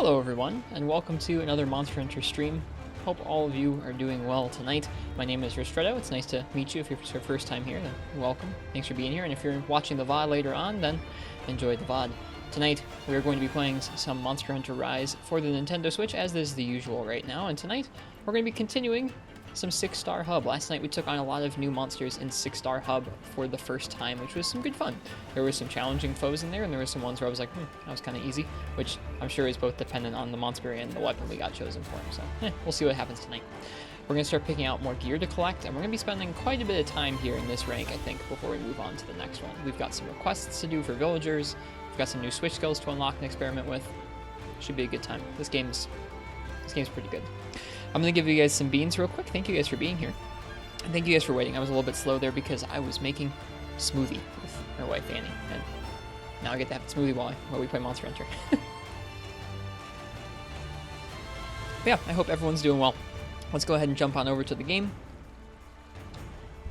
Hello everyone, and welcome to another Monster Hunter stream. Hope all of you are doing well tonight. My name is Ristretto. It's nice to meet you. If it's your first time here, then welcome. Thanks for being here, and if you're watching the VOD later on, then enjoy the VOD. Tonight, we're going to be playing some Monster Hunter Rise for the Nintendo Switch, as is the usual right now, and tonight, we're going to be continuing some 6-star hub. Last night we took on a lot of new monsters in 6-star hub for the first time, which was some good fun. There were some challenging foes in there, and there were some ones where I was like, that was kind of easy, which I'm sure is both dependent on the monster and the weapon we got chosen for him, so we'll see what happens tonight. We're going to start picking out more gear to collect, and we're going to be spending quite a bit of time here in this rank, I think, before we move on to the next one. We've got some requests to do for villagers, we've got some new switch skills to unlock and experiment with. Should be a good time. This game's pretty good. I'm going to give you guys some beans real quick. Thank you guys for being here. And thank you guys for waiting. I was a little bit slow there because I was making smoothie with my wife, Annie. And now I get to have the smoothie while we play Monster Hunter. But yeah, I hope everyone's doing well. Let's go ahead and jump on over to the game.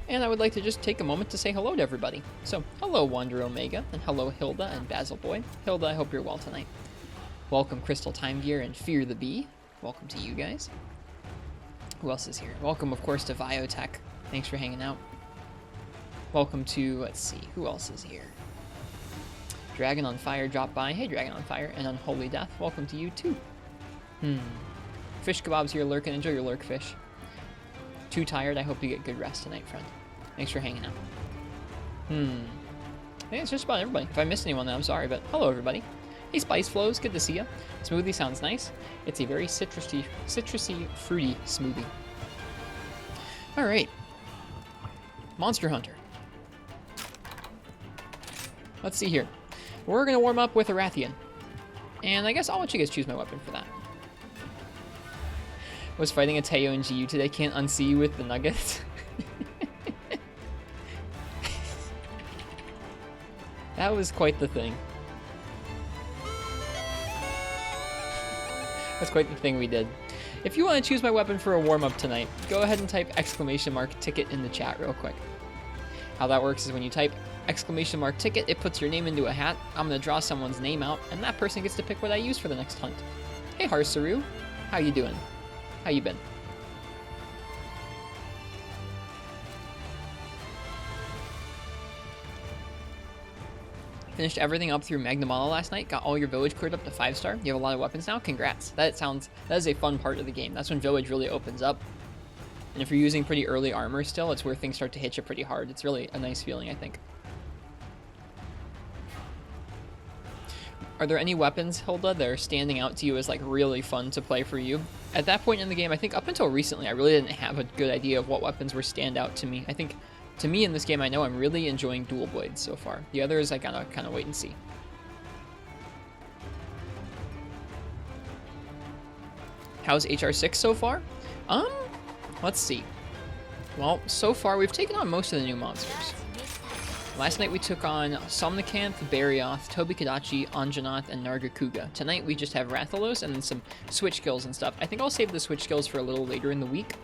And I would like to just take a moment to say hello to everybody. So, hello Wander Omega, and hello Hilda and Basil Boy. Hilda, I hope you're well tonight. Welcome Crystal Time Gear and Fear the Bee. Welcome to you guys. Who else is here? Welcome, of course, to Biotech. Thanks for hanging out. Welcome to, let's see, who else is here? Dragon on Fire dropped by. Hey, Dragon on Fire. And Unholy Death, welcome to you, too. Fish Kebab's here lurking. Enjoy your lurk, Fish. Too tired? I hope you get good rest tonight, friend. Thanks for hanging out. I think it's just about everybody. If I missed anyone, then I'm sorry, but hello, everybody. Hey, Spice Flows, good to see ya. Smoothie sounds nice. It's a very citrusy, fruity smoothie. All right. Monster Hunter. Let's see here. We're going to warm up with a Rathian. And I guess I'll let you guys choose my weapon for that. Was fighting a Teo and GU today. Can't unsee you with the nuggets. That was quite the thing. That's quite the thing we did. If you want to choose my weapon for a warm-up tonight, go ahead and type !ticket in the chat real quick. How that works is when you type !ticket, it puts your name into a hat. I'm going to draw someone's name out, and that person gets to pick what I use for the next hunt. Hey Harsaru, how you doing? How you been? Finished everything up through Magnamala last night. Got all your village cleared up to 5-star. You have a lot of weapons now. Congrats. That is a fun part of the game. That's when village really opens up. And if you're using pretty early armor still, it's where things start to hit you pretty hard. It's really a nice feeling, I think. Are there any weapons, Hilda, that are standing out to you as like really fun to play for you? At that point in the game, I think up until recently, I really didn't have a good idea of what weapons were stand out to me. I think to me in this game, I know I'm really enjoying dual blades so far. The others, I gotta kind of wait and see. How's HR6 so far? Let's see. Well, so far we've taken on most of the new monsters. Last night we took on Somnicanth, Barioth, Tobi-Kadachi, Anjanath, and Nargacuga. Tonight we just have Rathalos and then some switch skills and stuff. I think I'll save the switch skills for a little later in the week.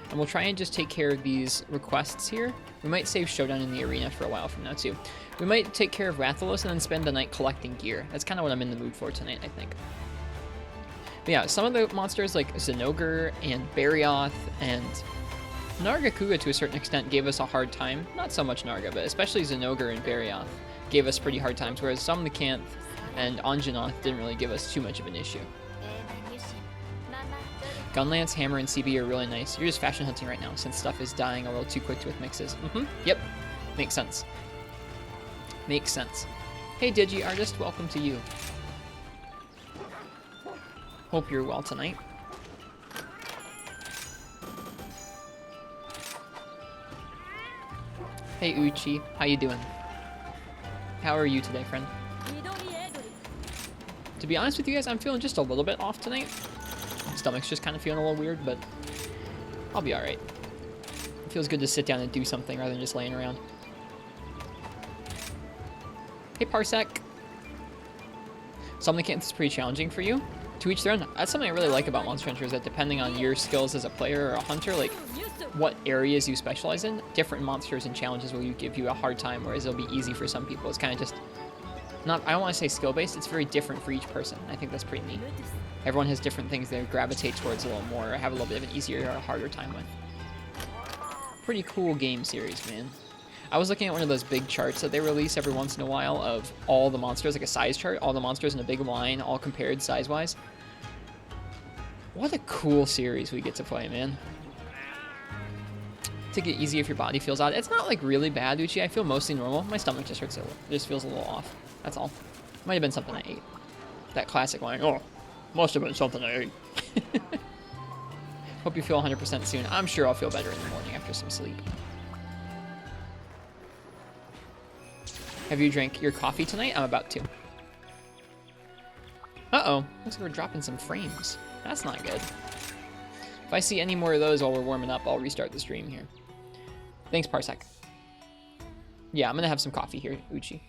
And we'll try and just take care of these requests here. We might save Showdown in the Arena for a while from now, too. We might take care of Rathalos and then spend the night collecting gear. That's kind of what I'm in the mood for tonight, I think. But yeah, some of the monsters like Zinogre and Barioth and Nargacuga to a certain extent gave us a hard time. Not so much Narga, but especially Zinogre and Barioth gave us pretty hard times, whereas Somnicanth and Anjanath didn't really give us too much of an issue. Gunlance, Hammer, and CB are really nice. You're just fashion hunting right now, since stuff is dying a little too quick with mixes. Yep. Makes sense. Makes sense. Hey, Digi Artist, welcome to you. Hope you're well tonight. Hey, Uchi. How you doing? How are you today, friend? To be honest with you guys, I'm feeling just a little bit off tonight. Stomach's just kind of feeling a little weird, but I'll be alright. It feels good to sit down and do something rather than just laying around. Hey, Parsec. Somnicanth is pretty challenging for you. To each their own. That's something I really like about Monster Hunter, is that depending on your skills as a player or a hunter, like what areas you specialize in, different monsters and challenges will give you a hard time, whereas it'll be easy for some people. It's kind of just not, I don't want to say skill-based, it's very different for each person. I think that's pretty neat. Everyone has different things they gravitate towards a little more, or have a little bit of an easier or a harder time with. Pretty cool game series, man. I was looking at one of those big charts that they release every once in a while of all the monsters, like a size chart, all the monsters in a big line, all compared size-wise. What a cool series we get to play, man. Take it easy if your body feels odd. It's not like really bad, Uchi. I feel mostly normal. My stomach just hurts a little. It just feels a little off. That's all. Might have been something I ate. That classic line, oh, must have been something I ate. Hope you feel 100% soon. I'm sure I'll feel better in the morning after some sleep. Have you drank your coffee tonight? I'm about to. Uh-oh. Looks like we're dropping some frames. That's not good. If I see any more of those while we're warming up, I'll restart the stream here. Thanks, Parsec. Yeah, I'm gonna have some coffee here, Uchi.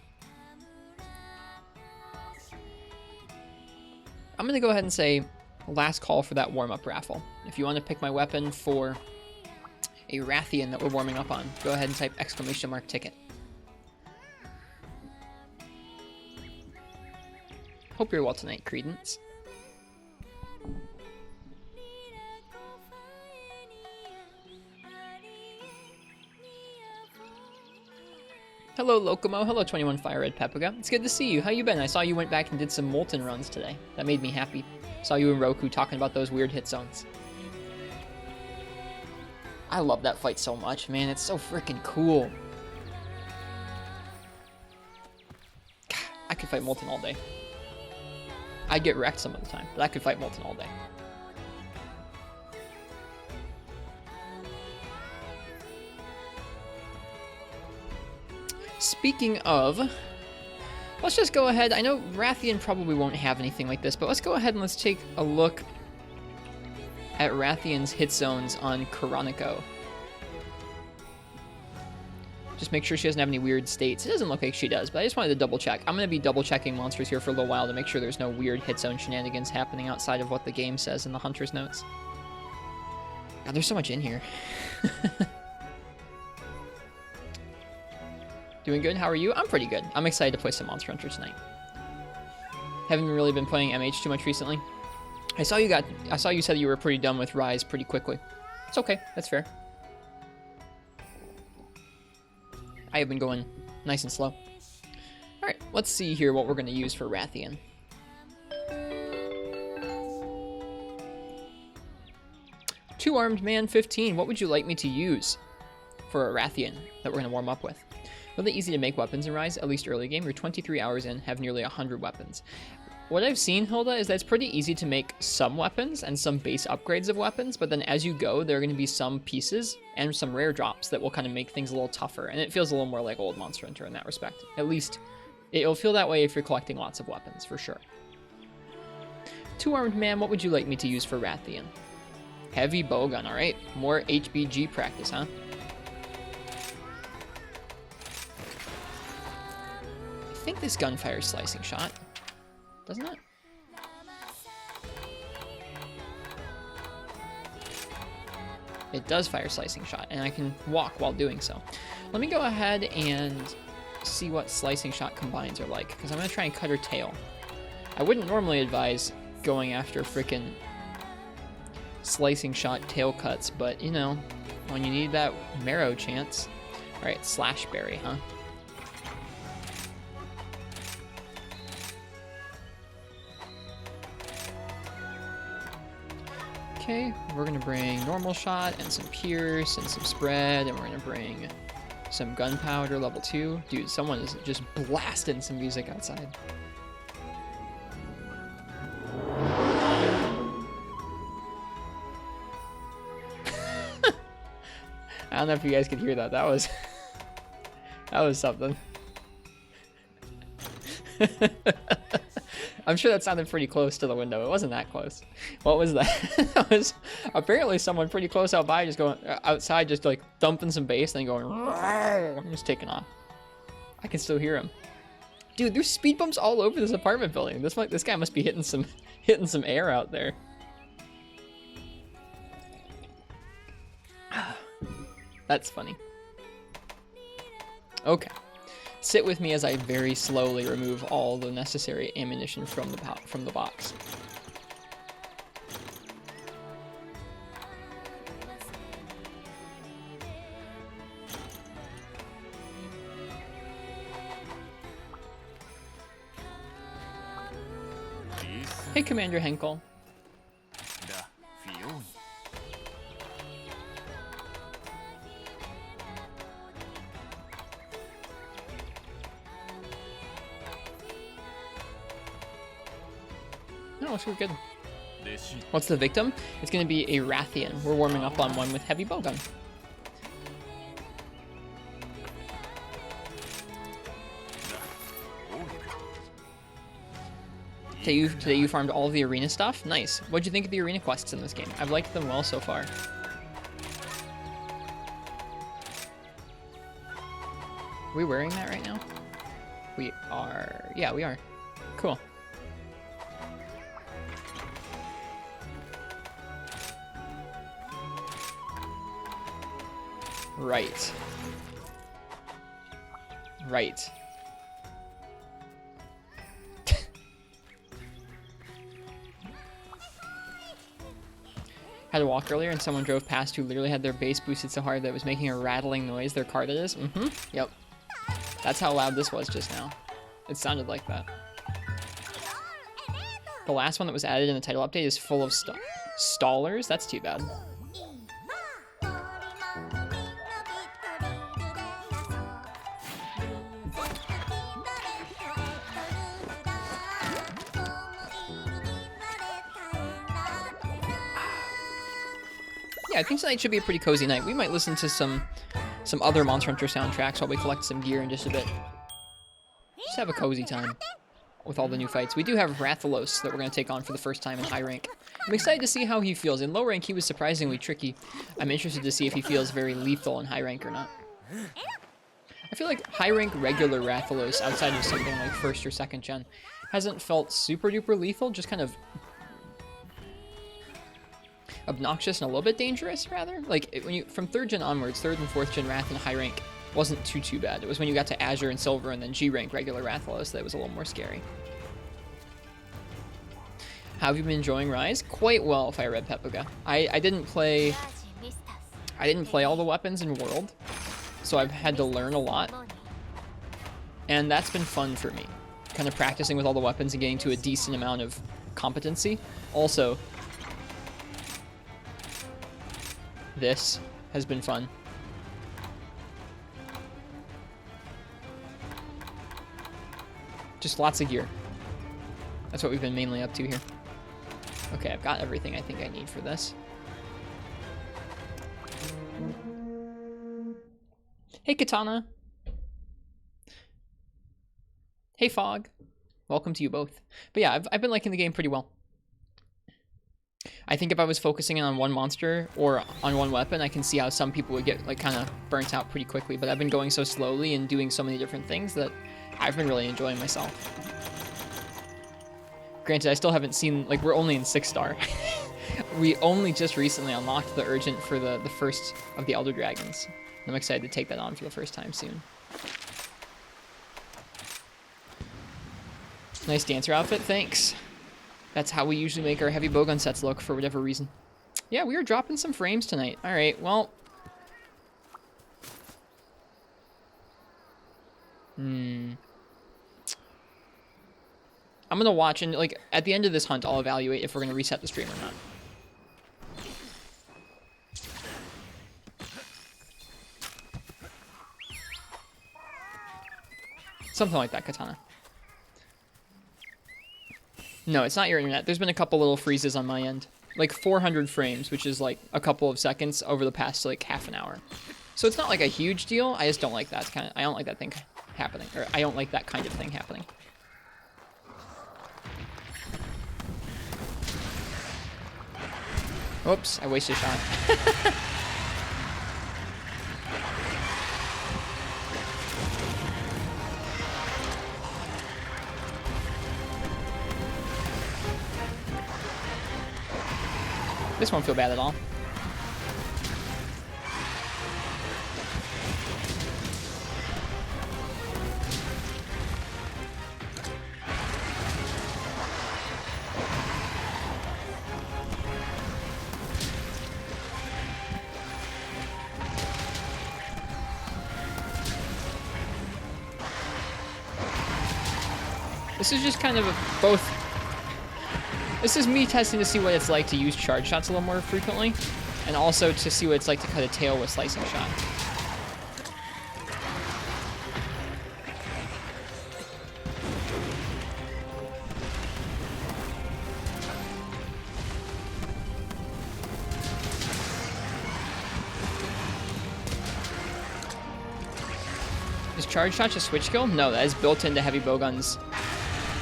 I'm gonna go ahead and say last call for that warm-up raffle. If you want to pick my weapon for a Rathian that we're warming up on, go ahead and type !ticket. Hope you're well tonight, Credence. Hello, Locomo. Hello, 21 Fire Red Pepega. It's good to see you. How you been? I saw you went back and did some Molten runs today. That made me happy. Saw you and Roku talking about those weird hit zones. I love that fight so much, man. It's so freaking cool. God, I could fight Molten all day. I'd get wrecked some of the time, but I could fight Molten all day. Speaking of, let's just go ahead. I know Rathian probably won't have anything like this, but let's go ahead and let's take a look at Rathian's hit zones on Coronaco. Just make sure she doesn't have any weird states. It doesn't look like she does, but I just wanted to double check. I'm going to be double checking monsters here for a little while to make sure there's no weird hit zone shenanigans happening outside of what the game says in the Hunter's notes. God, there's so much in here. Doing good. How are you? I'm pretty good. I'm excited to play some Monster Hunter tonight. Haven't really been playing MH too much recently. I saw you said you were pretty done with Rise pretty quickly. It's okay. That's fair. I have been going nice and slow. Alright, let's see here what we're going to use for Rathian. Two-Armed Man 15. What would you like me to use for a Rathian that we're going to warm up with? Really easy to make weapons in Rise, at least early game. You're 23 hours in, have nearly 100 weapons. What I've seen, Hilda, is that it's pretty easy to make some weapons and some base upgrades of weapons, but then as you go, there are going to be some pieces and some rare drops that will kind of make things a little tougher, and it feels a little more like old Monster Hunter in that respect. At least, it'll feel that way if you're collecting lots of weapons, for sure. Two-Armed Man, what would you like me to use for Rathian? Heavy bowgun, alright. More HBG practice, huh? I think this gun fires slicing shot, doesn't it? It does fire slicing shot, and I can walk while doing so. Let me go ahead and see what slicing shot combines are like, because I'm going to try and cut her tail. I wouldn't normally advise going after frickin' slicing shot tail cuts, but, you know, when you need that marrow chance. Alright, slash berry, huh? Okay, we're gonna bring normal shot and some pierce and some spread, and we're gonna bring some gunpowder level 2. Dude, someone is just blasting some music outside. I don't know if you guys could hear that. That was something. I'm sure that sounded pretty close to the window. It wasn't that close. What was that? That was apparently someone pretty close out by, just going outside, just like dumping some bass, and then going, just taking off. I can still hear him. Dude, there's speed bumps all over this apartment building. This guy must be hitting some air out there. That's funny. Okay. Sit with me as I very slowly remove all the necessary ammunition from the box. Hey, Commander Henkel. No, it's good. What's the victim? It's going to be a Rathian. We're warming up on one with heavy bowgun. Today you farmed all of the arena stuff? Nice. What'd you think of the arena quests in this game? I've liked them well so far. Are we wearing that right now? We are. Yeah, we are. Cool. Right. Right. Had to walk earlier and someone drove past who literally had their bass boosted so hard that it was making a rattling noise. Their car, that is. Mm-hmm. Yep. That's how loud this was just now. It sounded like that. The last one that was added in the title update is full of stallers. That's too bad. Yeah, I think tonight should be a pretty cozy night. We might listen to some other Monster Hunter soundtracks while we collect some gear in just a bit. Just have a cozy time with all the new fights. We do have Rathalos that we're going to take on for the first time in high rank. I'm excited to see how he feels. In low rank, he was surprisingly tricky. I'm interested to see if he feels very lethal in high rank or not. I feel like high rank regular Rathalos, outside of something like 1st or 2nd gen, hasn't felt super duper lethal, just kind of obnoxious and a little bit dangerous, rather. Like, when you from 3rd gen onwards, 3rd and 4th gen Wrath in high rank wasn't too bad. It was when you got to Azure and Silver and then G rank regular Rathalos that was a little more scary. How have you been enjoying Rise? Quite well, Fire Red Pepuga. I didn't play all the weapons in World, so I've had to learn a lot, and that's been fun for me. Kind of practicing with all the weapons and getting to a decent amount of competency. Also, this has been fun. Just lots of gear. That's what we've been mainly up to here. Okay, I've got everything I think I need for this. Hey, Katana. Hey, Fog. Welcome to you both. But yeah, I've been liking the game pretty well. I think if I was focusing on one monster or on one weapon, I can see how some people would get like kind of burnt out pretty quickly. But I've been going so slowly and doing so many different things that I've been really enjoying myself. Granted, I still haven't seen, like, we're only in 6-star. We only just recently unlocked the Urgent for the first of the Elder Dragons. I'm excited to take that on for the first time soon. Nice dancer outfit, thanks. That's how we usually make our heavy bowgun sets look for whatever reason. Yeah, we are dropping some frames tonight. Alright, well. I'm gonna watch, and like at the end of this hunt, I'll evaluate if we're gonna reset the stream or not. Something like that, Katana. No, it's not your internet. There's been a couple little freezes on my end. Like 400 frames, which is like a couple of seconds over the past like half an hour. So it's not like a huge deal. I just don't like that I don't like that thing happening. Or I don't like that kind of thing happening. Oops, I wasted a shot. This won't feel bad at all. This is just kind of both. This is me testing to see what it's like to use charge shots a little more frequently, and also to see what it's like to cut a tail with slicing shot. Is charge shot just switch kill? No, that is built into heavy bowgun's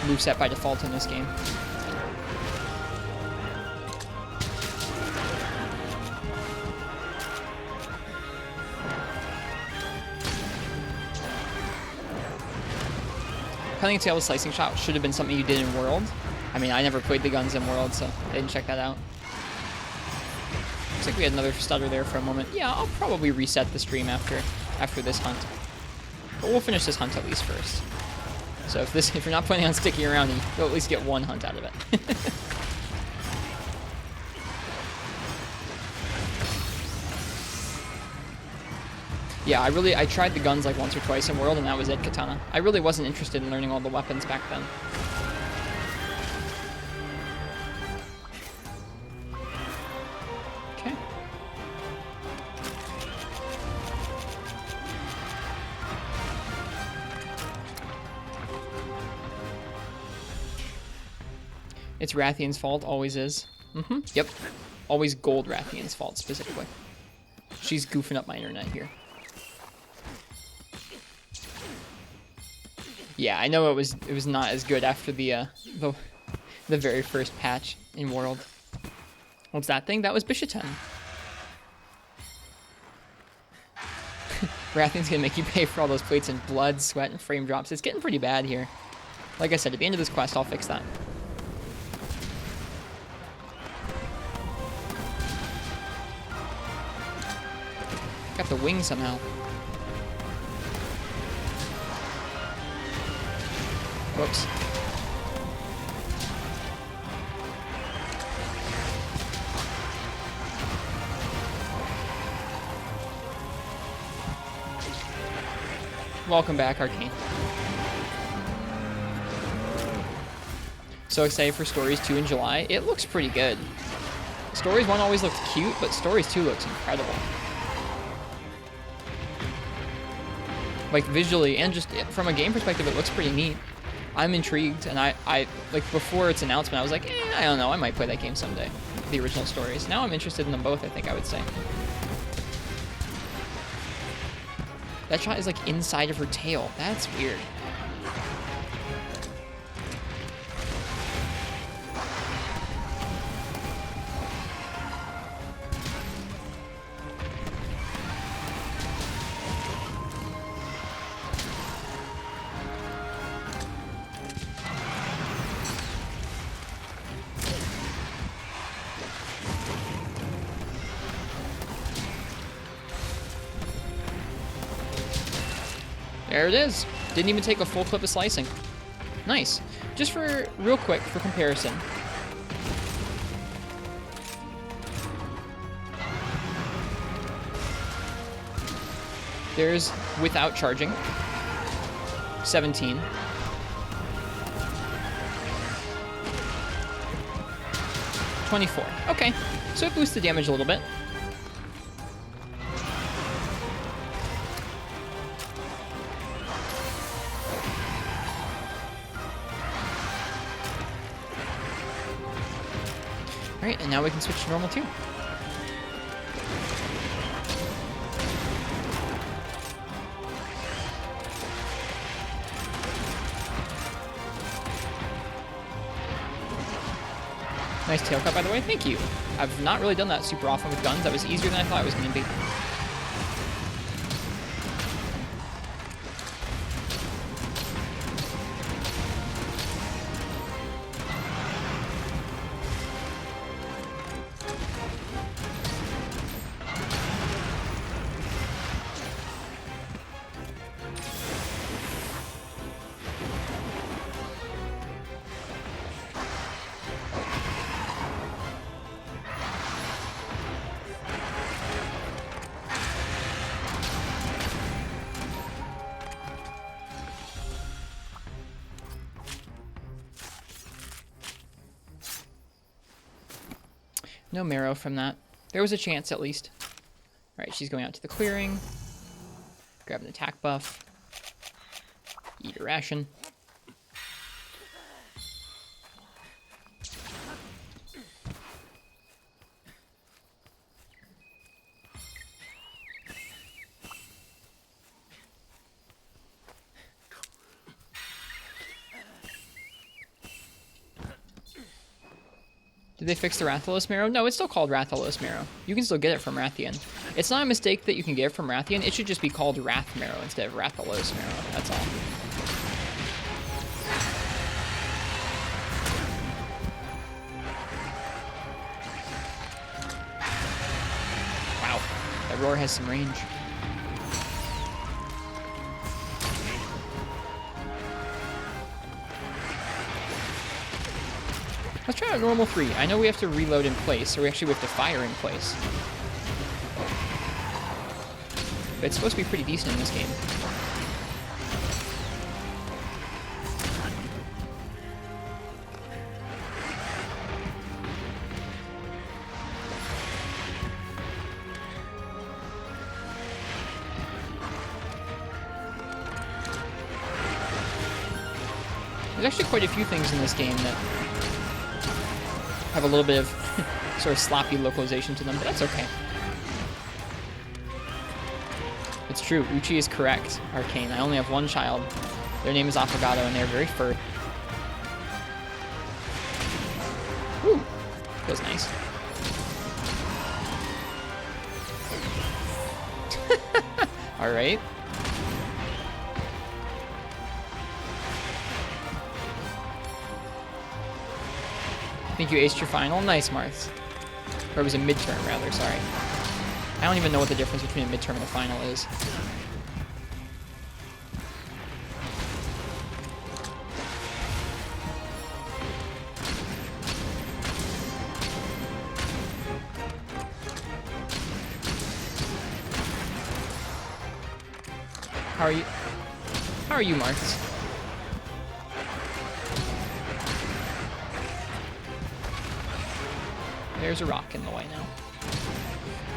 moveset by default in this game. Cutting a tail with slicing shot should have been something you did in World. I mean, I never played the guns in World, so I didn't check that out. Looks like we had another stutter there for a moment. Yeah, I'll probably reset the stream after this hunt. But we'll finish this hunt at least first. So if you're not planning on sticking around, you'll at least get one hunt out of it. Yeah, I tried the guns like once or twice in World, and that was it, Katana. I really wasn't interested in learning all the weapons back then. Okay. It's Rathian's fault, always is. Yep. Always gold Rathian's fault, specifically. She's goofing up my internet here. Yeah, I know it was not as good after the very first patch in World. What's that thing? That was Bishaten. Rathian's gonna make you pay for all those plates in blood, sweat, and frame drops. It's getting pretty bad here. Like I said, at the end of this quest, I'll fix that. Got the wing somehow. Whoops. Welcome back, Arcane. So excited for Stories 2 in July. It looks pretty good. Stories 1 always looked cute, but Stories 2 looks incredible. Like visually and just from a game perspective, it looks pretty neat. I'm intrigued, and I like before its announcement, I was like, I don't know, I might play that game someday. The original Stories. Now I'm interested in them both, I think I would say. That shot is like inside of her tail. That's weird. There it is. Didn't even take a full clip of slicing. Nice. Just for real quick, for comparison. There's without charging. 17. $24. Okay. So it boosts the damage a little bit. Alright, and now we can switch to normal too. Nice tail cut, by the way. Thank you. I've not really done that super often with guns. That was easier than I thought it was going to be. No marrow from that. There was a chance, at least. Alright, she's going out to the clearing. Grab an attack buff. Eat a ration. Did they fix the Rathalos marrow? No, it's still called Rathalos marrow. You can still get it from Rathian. It's not a mistake that you can get it from Rathian. It should just be called Wrath marrow instead of Rathalos marrow. That's all. Wow, that roar has some range. Let's try a normal 3. I know we have to reload in place, or we have to fire in place. But it's supposed to be pretty decent in this game. There's actually quite a few things in this game that have a little bit of sort of sloppy localization to them, but that's okay. It's true, Uchi is correct, Arcane. I only have one child. Their name is Affogato, and they're very furry. Woo! Feels nice. Alright. I think you aced your final. Nice, Marth. Or it was a midterm, rather, sorry. I don't even know what the difference between a midterm and a final is. How are you? How are you, Marth? There's a rock in the way now.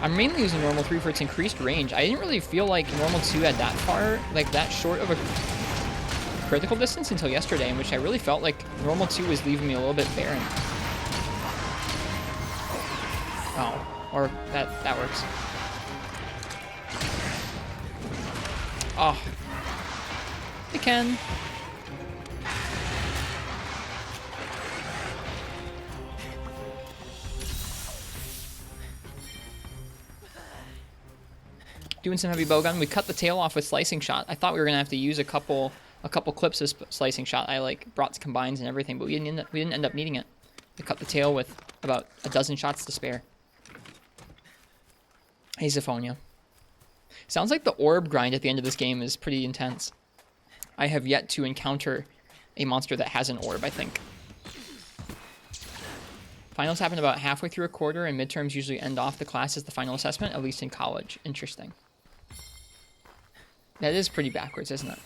I'm mainly using normal 3 for its increased range. I didn't really feel like normal 2 had that far, like that short of a critical distance until yesterday, in which I really felt like normal 2 was leaving me a little bit barren. Oh, or that works. Oh. I can. Doing some heavy bowgun. We cut the tail off with slicing shot. I thought we were gonna have to use a couple clips of slicing shot. I like brought combines and everything, but we didn't end up needing it. We cut the tail with about a dozen shots to spare. Hey, Ziphonia. Sounds like the orb grind at the end of this game is pretty intense. I have yet to encounter a monster that has an orb, I think. Finals happen about halfway through a quarter, and midterms usually end off the class as the final assessment, at least in college. Interesting. That is pretty backwards, isn't it?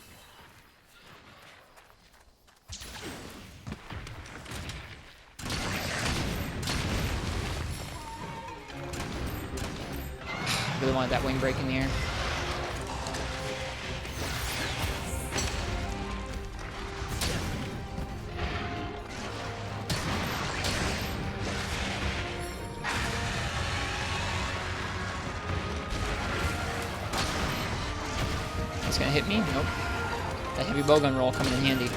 Really wanted that wing break in the air. It's gonna hit me? Nope. That heavy bowgun roll coming in handy.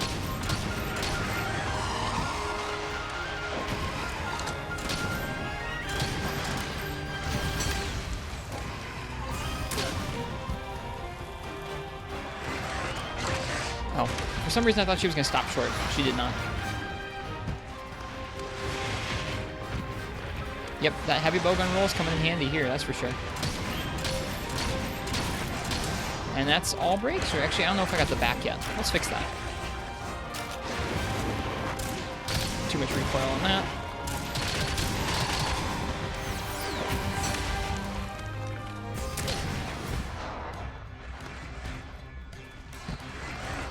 Oh, for some reason I thought she was gonna stop short. She did not. Yep, that heavy bowgun roll is coming in handy here, that's for sure. And that's all breaks, or actually, I don't know if I got the back yet. Let's fix that. Too much recoil on that.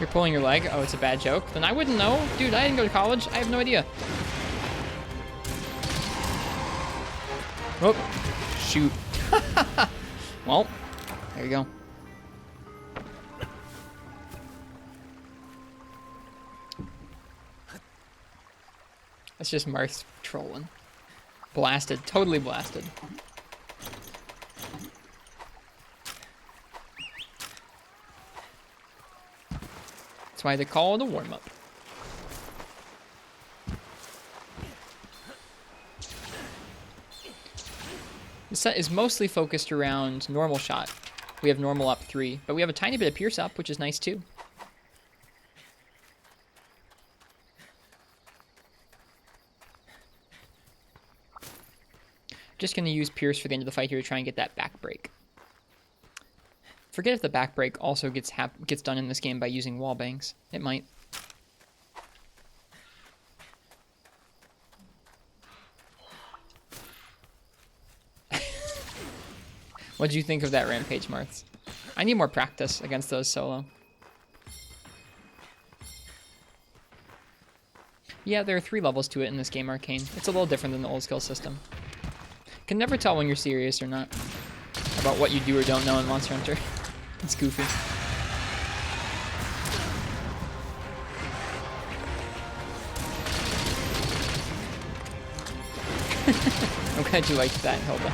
You're pulling your leg? Oh, it's a bad joke? Then I wouldn't know. Dude, I didn't go to college. I have no idea. Oh, shoot. Well, there you go. That's just Marth trolling. Blasted, totally blasted. That's why they call it a warm-up. The set is mostly focused around normal shot. We have normal up 3, but we have a tiny bit of pierce up, which is nice too. Just going to use pierce for the end of the fight here to try and get that back break. Forget if the back break also gets done in this game by using wall bangs. It might. What did you think of that rampage, Marth? I need more practice against those solo. Yeah, there are 3 levels to it in this game, Arcane. It's a little different than the old skill system. Can never tell when you're serious or not about what you do or don't know in Monster Hunter. It's goofy. I'm glad you liked that, Hilda.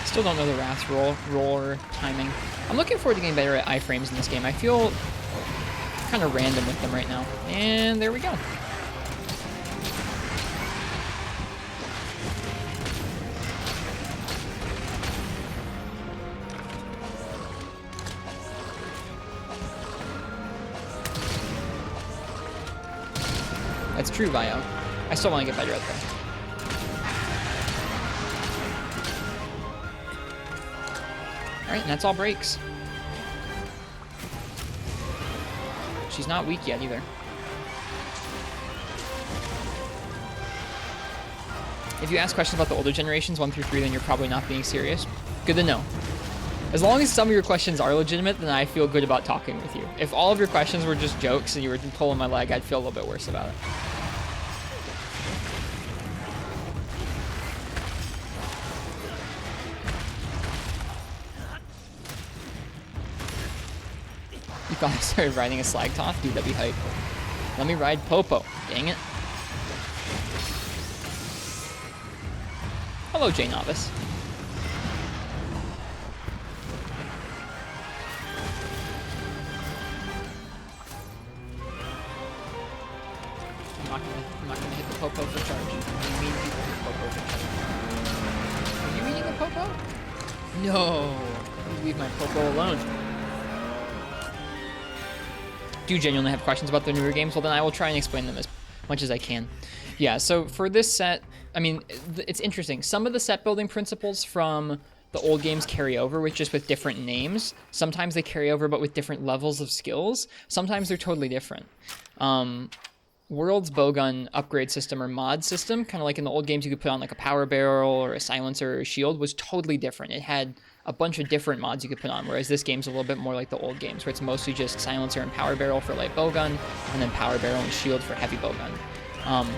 Still don't know the Wrath's roar timing. I'm looking forward to getting better at iframes in this game. I feel kind of random with them right now. And there we go. That's true, Vio. I still want to get better at them. Alright, and that's all breaks. She's not weak yet either. If you ask questions about the older generations, 1 through 3, then you're probably not being serious. Good to know. As long as some of your questions are legitimate, then I feel good about talking with you. If all of your questions were just jokes and you were pulling my leg, I'd feel a little bit worse about it. You thought I started riding a slag toth? Dude, that'd be hype. Let me ride Popo. Dang it. Hello, J Novice. I'm not gonna hit the Popo for charge. You mean people hit Popo for charge. Are you eating a Popo? No. Leave my Popo alone. Do you genuinely have questions about the newer games? Well, then I will try and explain them as much as I can. Yeah, so for this set, I mean, it's interesting. Some of the set building principles from the old games carry over with just with different names. Sometimes they carry over, but with different levels of skills. Sometimes they're totally different. World's bowgun upgrade system or mod system, kind of like in the old games you could put on like a power barrel or a silencer or a shield, was totally different. It had a bunch of different mods you could put on, whereas this game's a little bit more like the old games, where it's mostly just silencer and power barrel for light bowgun, and then power barrel and shield for heavy bowgun.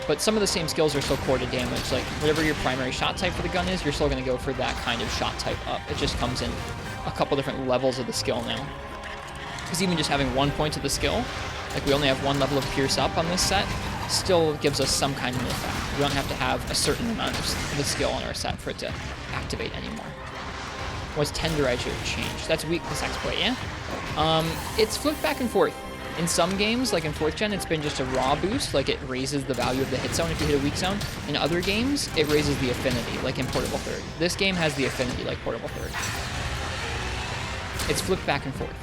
But some of the same skills are still core to damage. Like, whatever your primary shot type for the gun is, you're still going to go for that kind of shot type up. It just comes in a couple different levels of the skill now. Because even just having 1 point of the skill, like we only have 1 level of pierce up on this set, still gives us some kind of an effect. We don't have to have a certain amount of the skill in our set for it to activate anymore. Was tenderize your change? That's weakness exploit, yeah? It's flipped back and forth. In some games, like in 4th gen, it's been just a raw boost, like it raises the value of the hit zone if you hit a weak zone. In other games, it raises the affinity, like in Portable Third. This game has the affinity, like Portable Third. It's flipped back and forth.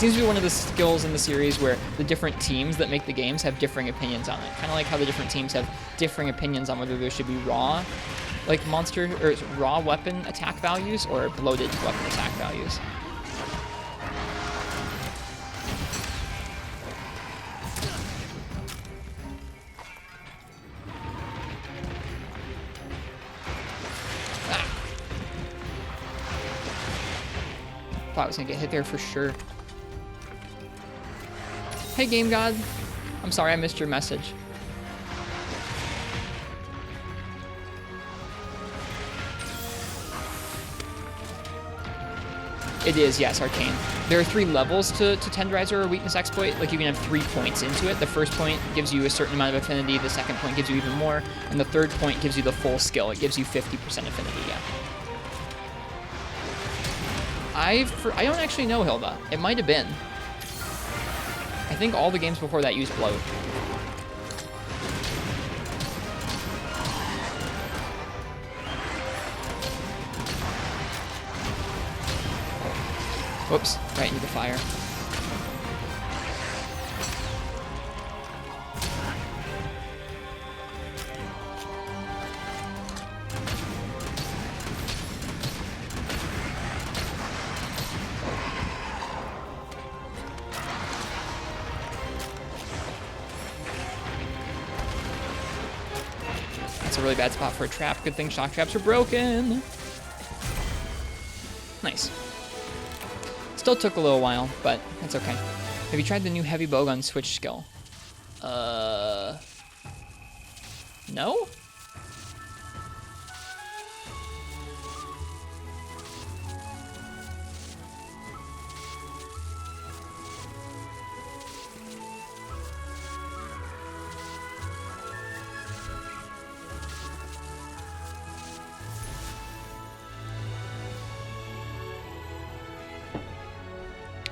seems to be one of the skills in the series where the different teams that make the games have differing opinions on it. Kind of like how the different teams have differing opinions on whether there should be raw, like monster, or raw weapon attack values or bloated weapon attack values. Thought I was gonna get hit there for sure. Hey, Game God. I'm sorry I missed your message. It is, yes, Arcane. There are 3 levels to Tenderizer or Weakness Exploit. Like, you can have 3 points into it. The first point gives you a certain amount of affinity, the second point gives you even more, and the third point gives you the full skill. It gives you 50% affinity, yeah. I don't actually know, Hilda. It might have been. I think all the games before that used bloat. Whoops, right into the fire. That's a really bad spot for a trap. Good thing shock traps are broken. Nice. Still took a little while, but that's okay. Have you tried the new heavy bowgun switch skill? No?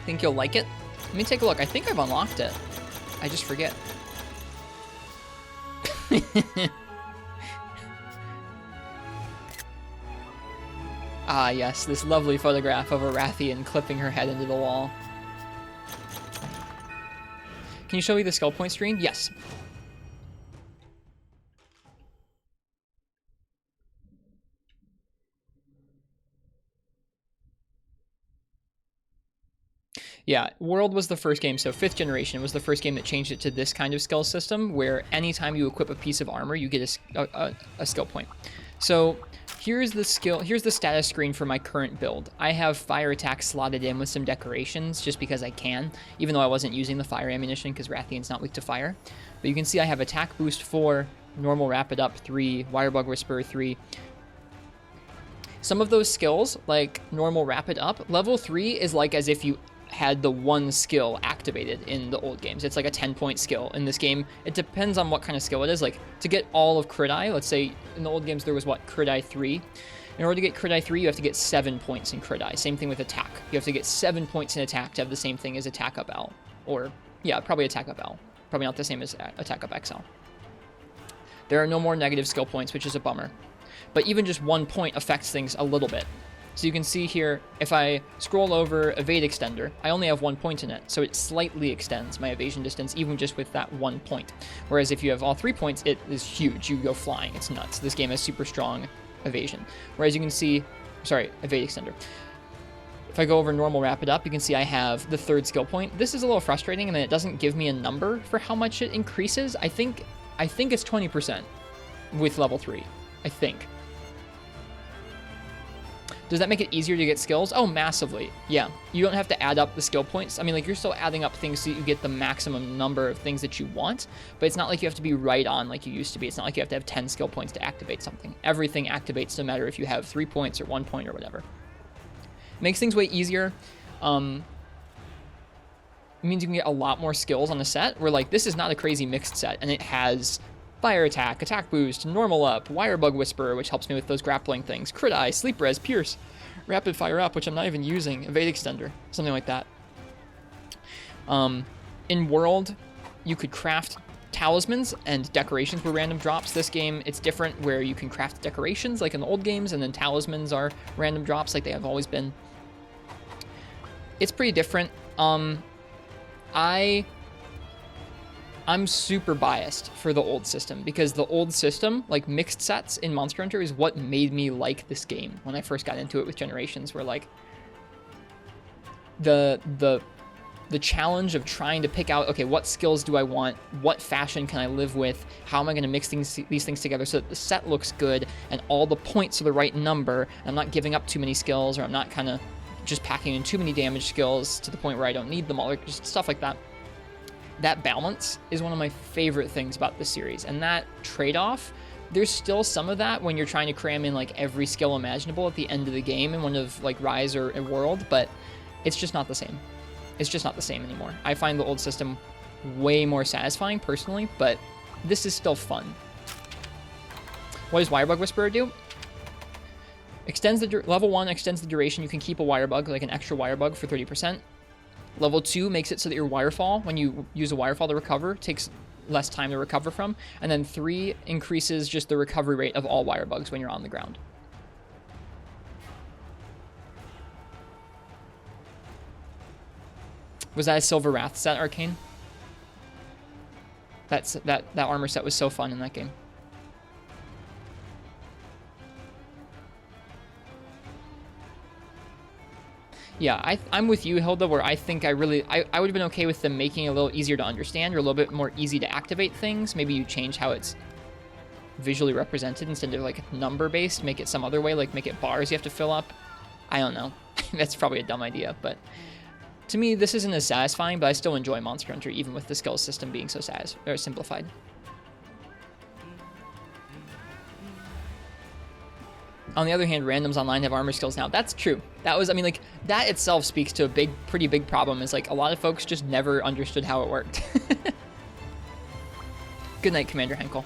Think you'll like it? Let me take a look. I think I've unlocked it. I just forget. Ah, yes, this lovely photograph of a Rathian clipping her head into the wall. Can you show me the skill point screen? Yes. Yeah, World was the first game, so 5th generation was the first game that changed it to this kind of skill system, where anytime you equip a piece of armor, you get a skill point. So here's the status screen for my current build. I have fire attack slotted in with some decorations, just because I can, even though I wasn't using the fire ammunition, because Rathian's not weak to fire. But you can see I have attack boost 4, normal rapid up 3, wirebug whisper 3. Some of those skills, like normal rapid up, level 3 is like as if you had the one skill activated in the old games. It's like a 10-point skill. In this game, it depends on what kind of skill it is. Like, to get all of Crit Eye, let's say in the old games there was, what, Crit Eye 3? In order to get Crit Eye 3, you have to get 7 points in Crit Eye. Same thing with Attack. You have to get 7 points in Attack to have the same thing as Attack Up L. Or, yeah, probably Attack Up L. Probably not the same as Attack Up XL. There are no more negative skill points, which is a bummer. But even just 1 point affects things a little bit. So you can see here, if I scroll over Evade Extender, I only have 1 point in it, so it slightly extends my evasion distance, even just with that 1 point. Whereas if you have all 3 points, it is huge. You go flying. It's nuts. This game has super strong evasion. Whereas you can see, sorry, Evade Extender. If I go over normal rapid up, you can see I have the 3rd skill point. This is a little frustrating, and then it doesn't give me a number for how much it increases. I think it's 20% with level 3. I think. Does that make it easier to get skills? Oh, massively. Yeah. You don't have to add up the skill points. I mean, like, you're still adding up things so you get the maximum number of things that you want, but it's not like you have to be right on like you used to be. It's not like you have to have 10 skill points to activate something. Everything activates no matter if you have 3 points or 1 point or whatever. Makes things way easier. It means you can get a lot more skills on a set where, like, this is not a crazy mixed set, and it has fire attack, attack boost, normal up, wirebug whisper, which helps me with those grappling things, crit eye, sleep res, pierce, rapid fire up, which I'm not even using, evade extender, something like that. In World, you could craft talismans, and decorations were random drops. This game, it's different, where you can craft decorations like in the old games, and then talismans are random drops like they have always been. It's pretty different. I'm super biased for the old system because the old system, like mixed sets in Monster Hunter, is what made me like this game when I first got into it with Generations, where like the challenge of trying to pick out, okay, what skills do I want? What fashion can I live with? How am I going to mix these things together so that the set looks good and all the points are the right number? And I'm not giving up too many skills, or I'm not kind of just packing in too many damage skills to the point where I don't need them all, or just stuff like that. That balance is one of my favorite things about this series. And that trade-off, there's still some of that when you're trying to cram in like every skill imaginable at the end of the game in one of like Rise or World, but it's just not the same. It's just not the same anymore. I find the old system way more satisfying personally, but this is still fun. What does Wirebug Whisperer do? Level 1 extends the duration. You can keep a Wirebug, like an extra Wirebug for 30%. Level 2 makes it so that your Wirefall, when you use a Wirefall to recover, takes less time to recover from. And then 3 increases just the recovery rate of all Wirebugs when you're on the ground. Was that a Silver Wrath set, Arcane? That armor set was so fun in that game. Yeah, I'm with you, Hilda, where I think I would have been okay with them making it a little easier to understand or a little bit more easy to activate things. Maybe you change how it's visually represented instead of like number-based, make it some other way, like make it bars you have to fill up. I don't know. That's probably a dumb idea, but to me, this isn't as satisfying, but I still enjoy Monster Hunter, even with the skill system being so simplified. On the other hand, randoms online have armor skills now. That's true. That was, I mean, like, that itself speaks to a pretty big problem, is like a lot of folks just never understood how it worked. Good night, Commander Henkel.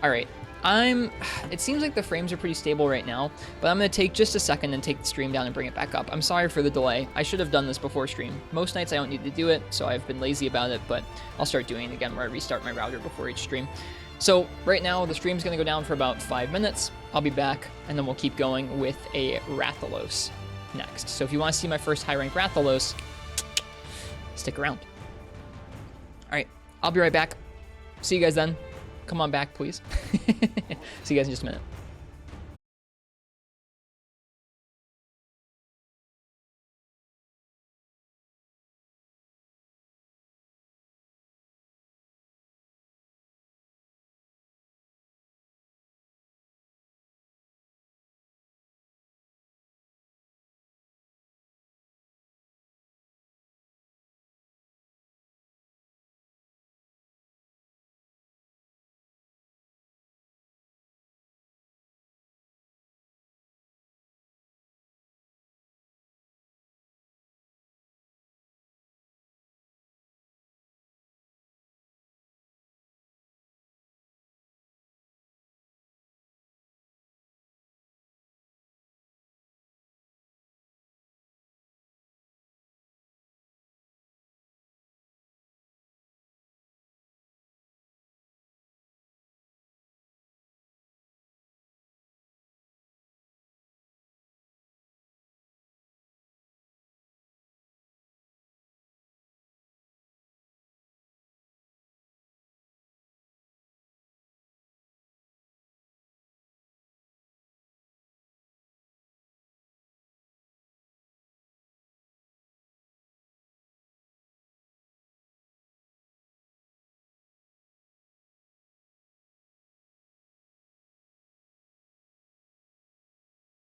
All right. It seems like the frames are pretty stable right now, but I'm going to take just a second and take the stream down and bring it back up. I'm sorry for the delay. I should have done this before stream. Most nights I don't need to do it, so I've been lazy about it, but I'll start doing it again where I restart my router before each stream. So right now the stream's going to go down for about 5 minutes. I'll be back, and then we'll keep going with a Rathalos next. So if you want to see my first high rank Rathalos, stick around. All right, I'll be right back. See you guys then. Come on back, please. See you guys in just a minute.